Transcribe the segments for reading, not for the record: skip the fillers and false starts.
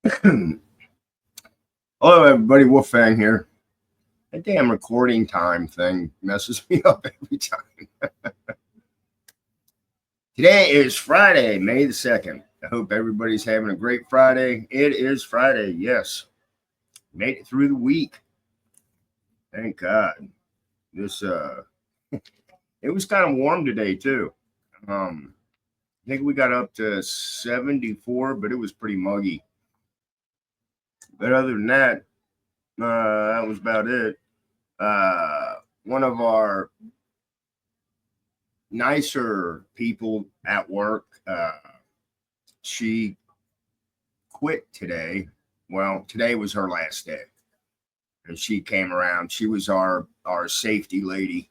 Hello, everybody. Wolfang here. That damn recording time thing messes me up every time. Today is Friday, May the 2nd. I hope everybody's having a great Friday. It is Friday, yes. Made it through the week. Thank God. This it was kind of warm today too. I think we got up to 74, but it was pretty muggy. But other than that, that was about it. One of our nicer people at work, she quit today. Well, today was her last day, and she came around. She was our safety lady.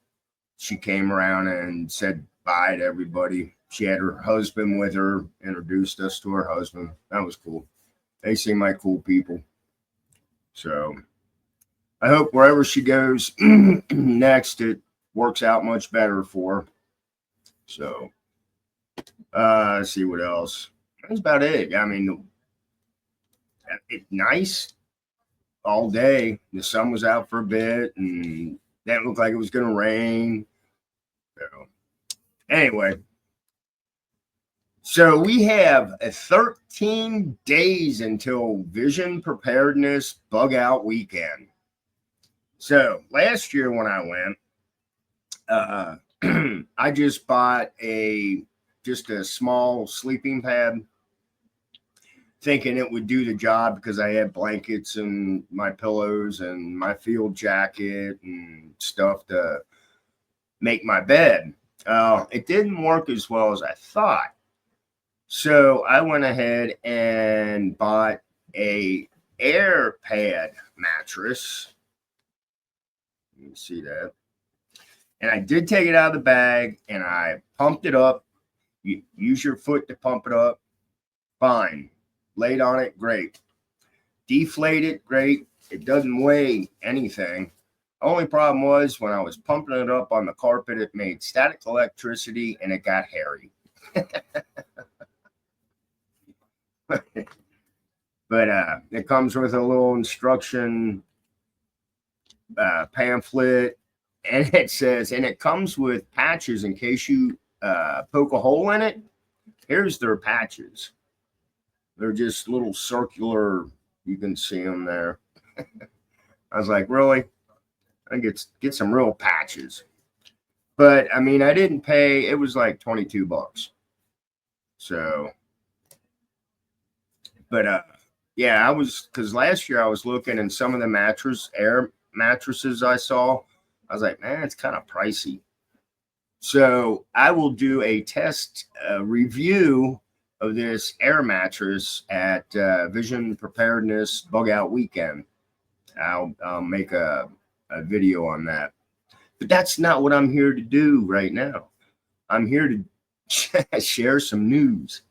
She came around and said bye to everybody. She had her husband with her, introduced us to her husband. That was cool. They seem like cool people. So I hope wherever she goes next, it works out much better for her. So let's see what else. That's about it. I mean, it's nice all day. The sun was out for a bit, and that looked like it was going to rain. So, anyway, so we have 13 days until Vision Preparedness Bug Out Weekend. So last year when I went, I just bought just a small sleeping pad, thinking it would do the job because I had blankets and my pillows and my field jacket and stuff to make my bed. It didn't work as well as I thought. So I went ahead and bought a air pad mattress. You can see that. And I did take it out of the bag and I pumped it up. You use your foot to pump it up. Fine. Laid on it, great. Deflate it, great. It doesn't weigh anything. Only problem was when I was pumping it up on the carpet, it made static electricity and it got hairy. But it comes with a little instruction pamphlet, and it says, and it comes with patches in case you poke a hole in it. Here's their patches. They're just little circular. You can see them there. I was like, really? I get some real patches. But I mean, I didn't pay. It was like $22. So, but yeah, I was, because last year I was looking and some of the air mattresses I saw, I was like, man, it's kind of pricey. So I will do a test review of this air mattress at Vision Preparedness Bug Out Weekend. I'll make a video on that. But that's not what I'm here to do right now. I'm here to share some news.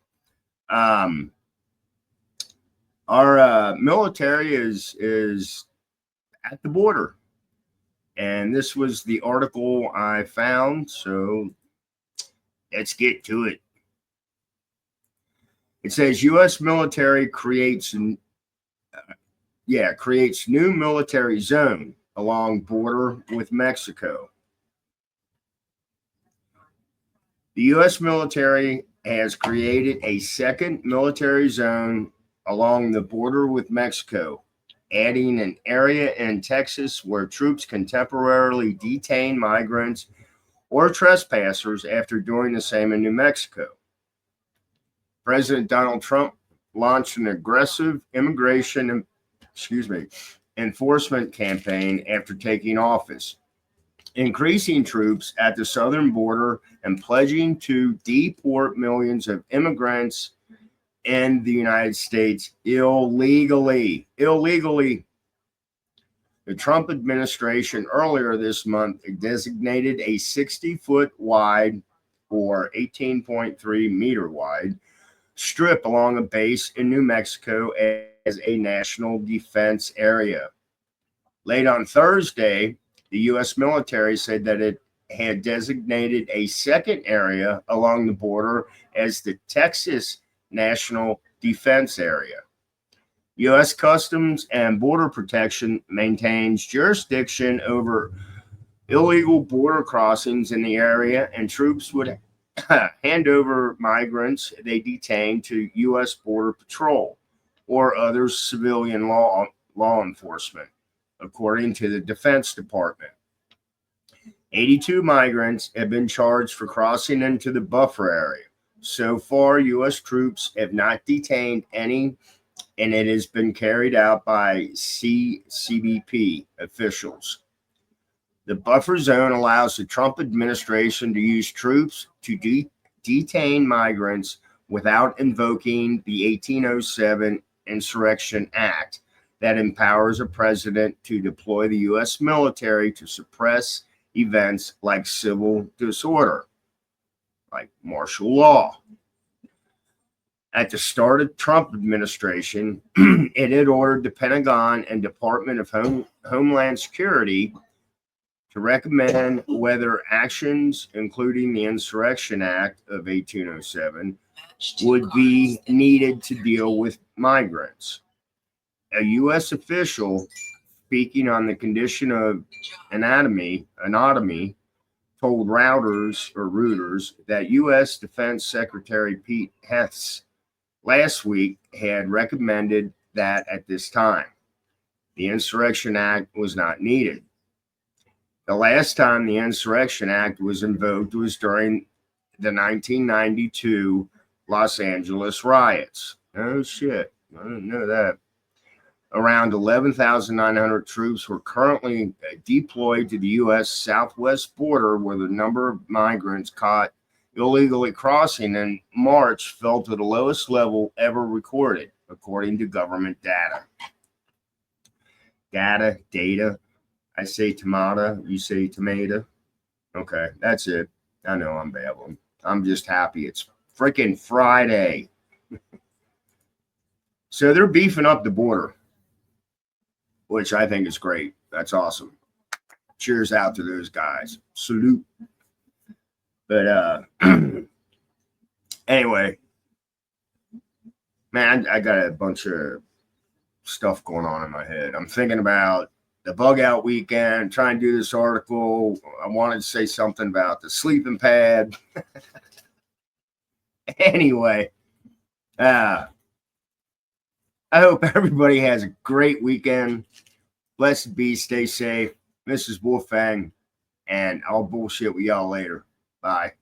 Our military is at the border, and this was the article I found. So let's get to it. It says U.S. military creates new military zone along border with Mexico. The U.S. military has created a second military zone along the border with Mexico, adding an area in Texas where troops can temporarily detain migrants or trespassers after doing the same in New Mexico. President Donald Trump launched an aggressive immigration enforcement campaign after taking office, increasing troops at the southern border and pledging to deport millions of immigrants in the United States illegally. The Trump administration earlier this month designated a 60-foot wide or 18.3 meter wide strip along a base in New Mexico as a national defense area. Late on Thursday, the U.S. military said that it had designated a second area along the border as the Texas National Defense Area. U.S. Customs and Border Protection maintains jurisdiction over illegal border crossings in the area, and troops would hand over migrants they detain to U.S. Border Patrol or other civilian law enforcement, according to the Defense Department. 82 migrants have been charged for crossing into the buffer area. So far, U.S. troops have not detained any, and it has been carried out by CBP officials. The buffer zone allows the Trump administration to use troops to detain migrants without invoking the 1807 Insurrection Act that empowers a president to deploy the U.S. military to suppress events like civil disorder, like martial law. At the start of the Trump administration, it had ordered the Pentagon and Department of Homeland Security to recommend whether actions, including the Insurrection Act of 1807, would be needed to deal with migrants. A U.S. official speaking on the condition of anatomy told Reuters that U.S. Defense Secretary Pete Hegseth last week had recommended that at this time, the Insurrection Act was not needed. The last time the Insurrection Act was invoked was during the 1992 Los Angeles riots. Oh, shit. I didn't know that. Around 11,900 troops were currently deployed to the U.S. southwest border, where the number of migrants caught illegally crossing in March fell to the lowest level ever recorded, according to government data. Data. I say tomato, you say tomato. Okay, that's it. I know I'm babbling. I'm just happy it's freaking Friday. So they're beefing up the border, which I think is great. That's awesome. Cheers out to those guys. Salute. But anyway, man, I got a bunch of stuff going on in my head. I'm thinking about the bug out weekend, trying to do this article. I wanted to say something about the sleeping pad. Anyway, I hope everybody has a great weekend. Blessed be, stay safe. Mrs. Wolfgang, and I'll bullshit with y'all later. Bye.